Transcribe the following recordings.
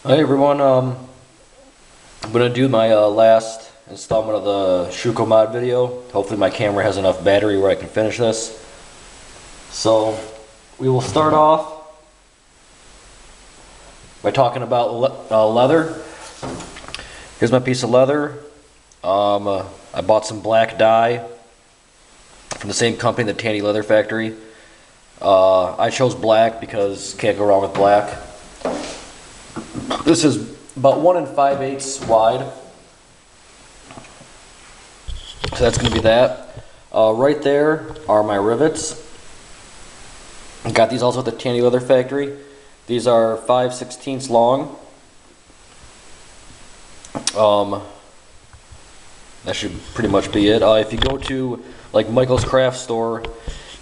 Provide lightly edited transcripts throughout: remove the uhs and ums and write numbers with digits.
Hi everyone, I'm going to do my last installment of the Shuko Mod video. Hopefully my camera has enough battery where I can finish this. So we will start off by talking about leather. Here's my piece of leather. I bought some black dye from the same company, the Tandy Leather Factory. I chose black because can't go wrong with black. This is about 1 5/8 wide. So that's going to be that. Right there are my rivets. I got these also at the Tandy Leather Factory. These are 5/16 long. That should pretty much be it. If you go to like Michael's Craft Store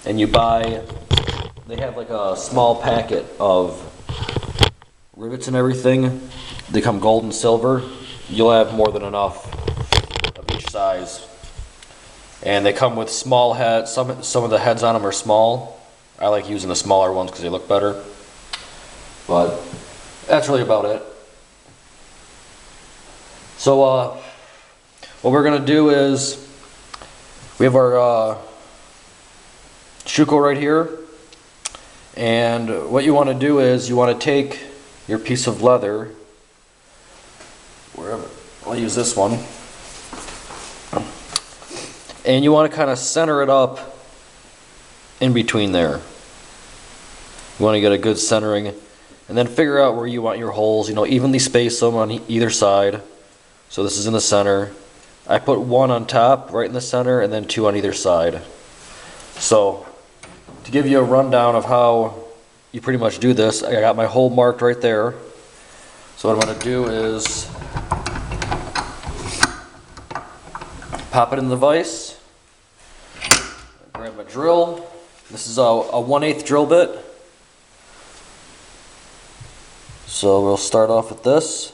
and you buy, they have like a small packet of rivets and everything. They come gold and silver. You'll have more than enough of each size. And they come with small heads. Some of the heads on them are small. I like using the smaller ones because they look better. But that's really about it. So what we're gonna do is we have our Shuko right here, and what you want to do is you want to take your piece of leather, wherever, I'll use this one, and you want to kind of center it up in between there. You want to get a good centering, and then figure out where you want your holes. You know, evenly space them on either side. So this is in the center. I put one on top, right in the center, and then two on either side. So to give you a rundown of how you pretty much do this, I got my hole marked right there. So what I'm going to do is pop it in the vise, grab my drill. This is a 1/8 drill bit. So we'll start off with this.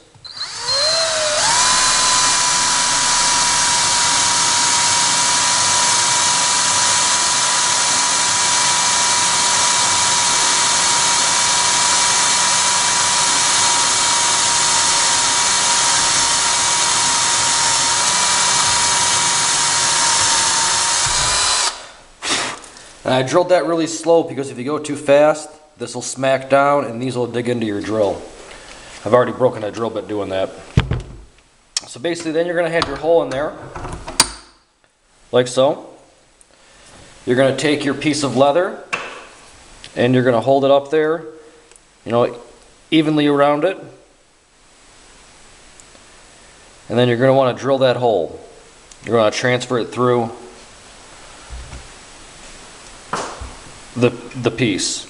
And I drilled that really slow because if you go too fast, this will smack down and these will dig into your drill. I've already broken a drill bit doing that. So basically then you're going to have your hole in there, like so. You're going to take your piece of leather and you're going to hold it up there, you know, evenly around it. And then you're going to want to drill that hole. You're going to transfer it through the piece.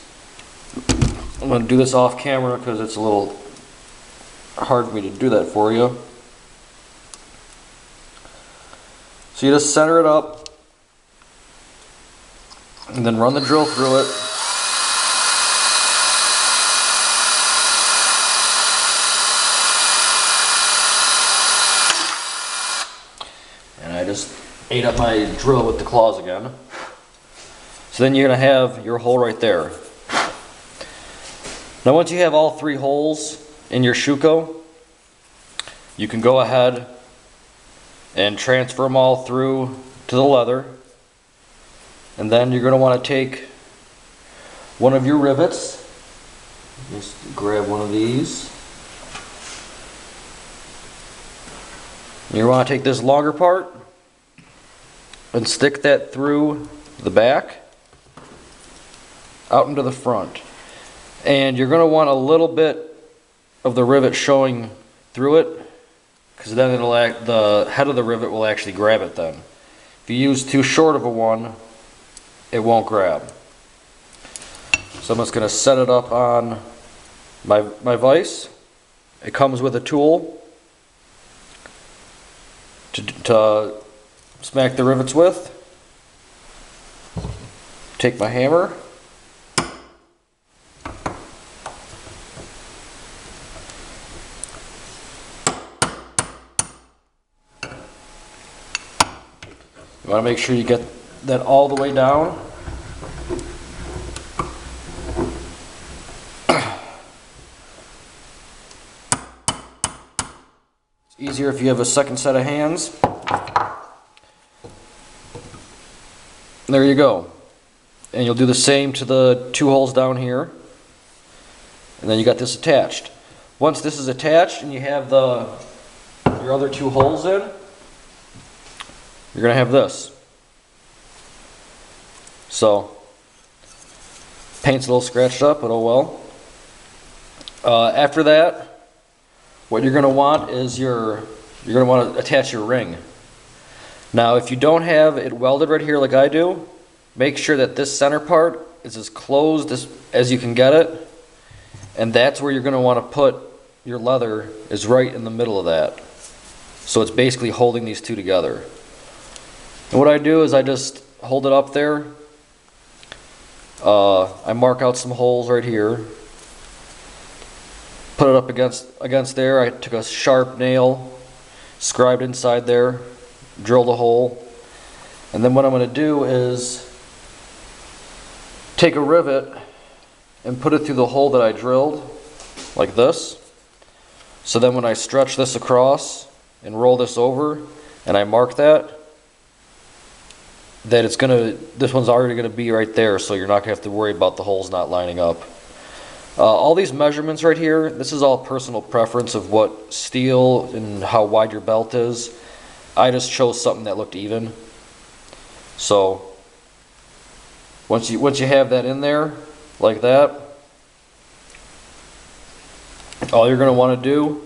I'm going to do this off camera because it's a little hard for me to do that for you. So you just center it up and then run the drill through it. And I just ate up my drill with the claws again. So then you're going to have your hole right there. Now once you have all three holes in your Shuko, you can go ahead and transfer them all through to the leather. And then you're going to want to take one of your rivets. Just grab one of these. You want to take this longer part and stick that through the back out into the front. And you're going to want a little bit of the rivet showing through it, because then the head of the rivet will actually grab it then. If you use too short of a one, it won't grab. So I'm just going to set it up on my vise. It comes with a tool to smack the rivets with. Take my hammer. You want to make sure you get that all the way down. Easier if you have a second set of hands. There you go. And you'll do the same to the 2 holes down here. And then you got this attached. Once this is attached and you have your other 2 holes in, you're going to have this. So, paint's a little scratched up, but oh well. After that, what you're going to want is you're going to want to attach your ring. Now, if you don't have it welded right here like I do, make sure that this center part is as closed as you can get it. And that's where you're going to want to put your leather, is right in the middle of that. So it's basically holding these 2 together. And what I do is I just hold it up there. I mark out some holes right here. Put it up against there. I took a sharp nail, scribed inside there, drilled a hole. And then what I'm going to do is take a rivet and put it through the hole that I drilled, like this. So then when I stretch this across and roll this over, and I mark that this one's already gonna be right there, so you're not gonna have to worry about the holes not lining up. All these measurements right here, this is all personal preference of what steel and how wide your belt is. I just chose something that looked even. So once you have that in there, like that, all you're going to want to do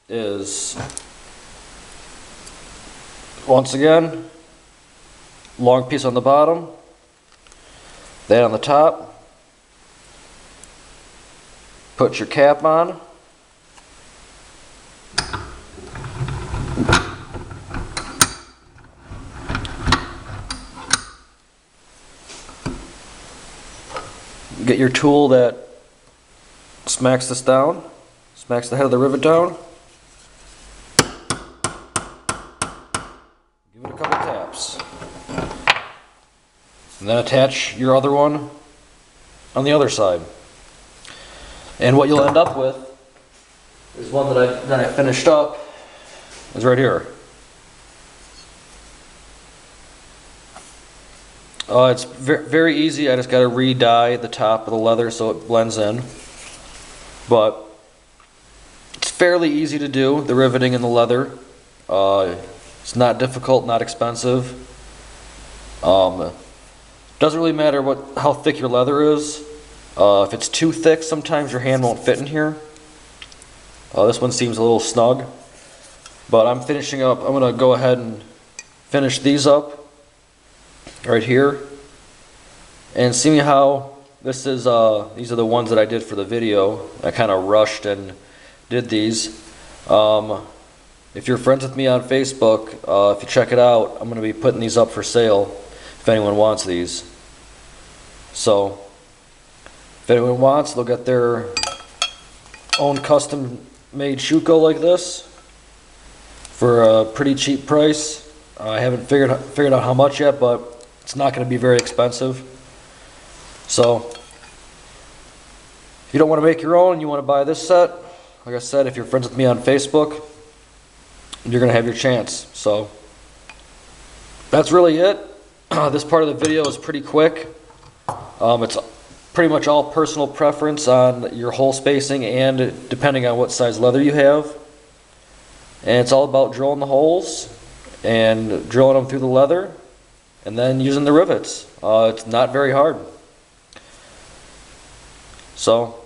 is, once again, long piece on the bottom, that on the top, put your cap on, get your tool that smacks this down, smacks the head of the rivet down. Give it a couple taps. And then attach your other one on the other side. And what you'll end up with is one that I finished up, is right here. It's very easy. I just got to re-dye the top of the leather so it blends in. But it's fairly easy to do, the riveting in the leather. It's not difficult, not expensive. Doesn't really matter how thick your leather is. If it's too thick, sometimes your hand won't fit in here. This one seems a little snug. But I'm finishing up. I'm going to go ahead and finish these up right here. And see how this is, these are the ones that I did for the video. I kind of rushed and did these. If you're friends with me on Facebook, if you check it out, I'm going to be putting these up for sale if anyone wants these. So, if anyone wants, they'll get their own custom made Shuko like this for a pretty cheap price. I haven't figured out how much yet, but it's not going to be very expensive. So, if you don't want to make your own and you want to buy this set, like I said, if you're friends with me on Facebook, you're going to have your chance. So, that's really it. This part of the video is pretty quick. It's pretty much all personal preference on your hole spacing and depending on what size leather you have. And it's all about drilling the holes and drilling them through the leather and then using the rivets. It's not very hard. So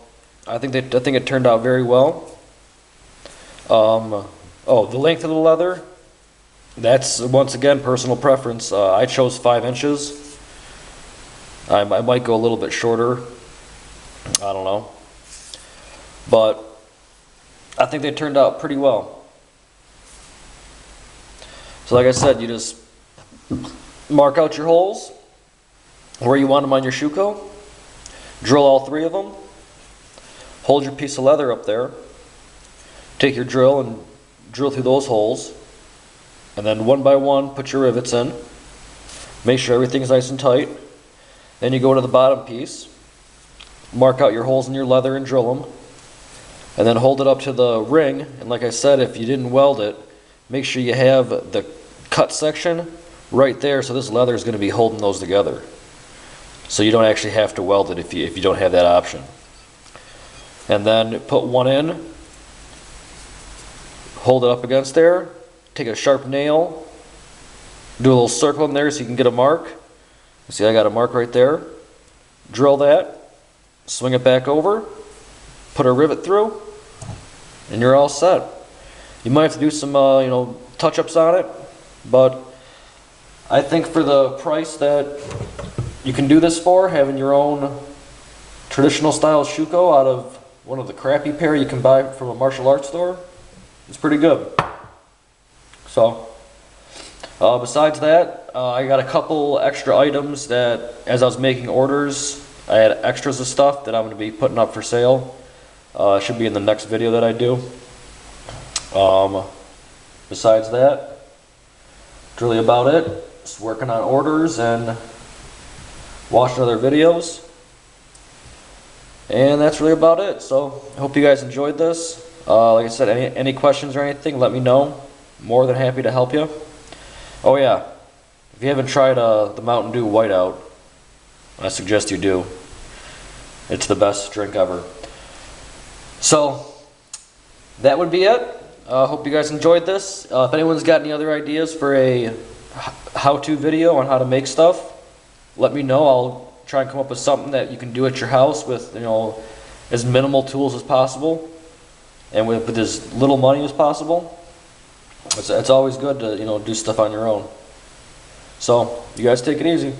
I think it turned out very well. The length of the leather, that's once again personal preference. I chose 5 inches. I might go a little bit shorter. I don't know. But I think they turned out pretty well. So like I said, you just mark out your holes where you want them on your Shuko. Drill all 3 of them. Hold your piece of leather up there. Take your drill and drill through those holes. And then one by one put your rivets in. Make sure everything's nice and tight. Then you go to the bottom piece. Mark out your holes in your leather and drill them. and then hold it up to the ring. And like I said, if you didn't weld it, make sure you have the cut section right there, so this leather is going to be holding those together. So you don't actually have to weld it if you don't have that option. And then put one in, hold it up against there, take a sharp nail, do a little circle in there so you can get a mark. See, I got a mark right there. Drill that, swing it back over, put a rivet through, and you're all set. You might have to do some touch-ups on it, but I think for the price that you can do this for, having your own traditional style Shuko out of one of the crappy pair you can buy from a martial arts store, it's pretty good. So, besides that, I got a couple extra items that, as I was making orders, I had extras of stuff that I'm going to be putting up for sale. It should be in the next video that I do. Besides that, that's really about it. Just working on orders and watching other videos. And that's really about it. So I hope you guys enjoyed this. Like I said, any questions or anything, let me know. More than happy to help you. Oh yeah, if you haven't tried the Mountain Dew Whiteout, I suggest you do. It's the best drink ever. So that would be it. Hope you guys enjoyed this. If anyone's got any other ideas for a how-to video on how to make stuff, let me know. I'll try and come up with something that you can do at your house with as minimal tools as possible and with as little money as possible. It's always good to do stuff on your own. So you guys take it easy.